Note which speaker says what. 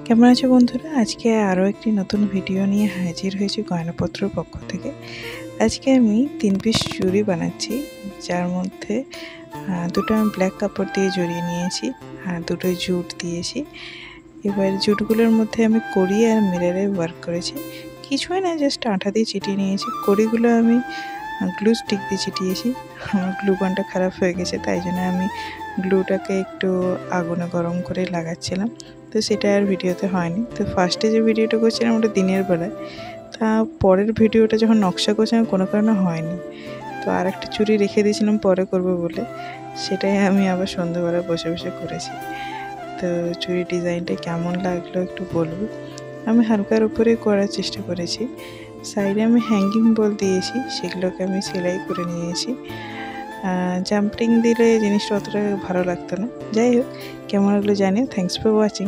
Speaker 1: কেমন আছো বন্ধুরা? আজকে আরও একটি নতুন ভিডিও নিয়ে হাজির হয়েছি গয়নাপত্রর পক্ষ থেকে। আজকে আমি 3 পিস চুড়ি বানাচ্ছি, যার মধ্যে দুটো আমি ব্ল্যাক কাপড় দিয়ে জড়িয়ে নিয়েছি আর দুটো জুট দিয়েছি। এবার জুটগুলোর মধ্যে আমি কড়ি আর মিররে ওয়ার্ক করেছি, কিছুই না, জাস্ট আঠা দিয়ে চিটিয়ে নিয়েছি। কড়িগুলো আমি গ্লু স্টিক দিয়ে চিটিয়েছি। আমার গ্লু গানটা খারাপ হয়ে গেছে, তাই জন্য আমি গ্লুটাকে একটু আগুনে গরম করে লাগাচ্ছিলাম, তো সেটা আর ভিডিওতে হয়নি। তো ফার্স্টে যে ভিডিওটা করছিলাম ওটা দিনের বেলায়, তা পরের ভিডিওটা যখন নকশা করছিলাম কোনো কারণে হয়নি, তো আর একটা চুড়ি রেখে দিয়েছিলাম পরে করবো বলে, সেটাই আমি আবার সন্ধ্যাবেলা বসে বসে করেছি। তো চুড়ি ডিজাইনটা কেমন লাগলো একটু বলবো। আমি হালকার উপরে করার চেষ্টা করেছি। সাইডে আমি হ্যাঙ্গিং বল দিয়েছি, সেগুলোকে আমি সেলাই করে নিয়েছি। জাম্পিং দিলে জিনিসটা অতটা ভালো লাগতো না। যাই হোক, কেমন লাগলো জানিও। Thanks for watching.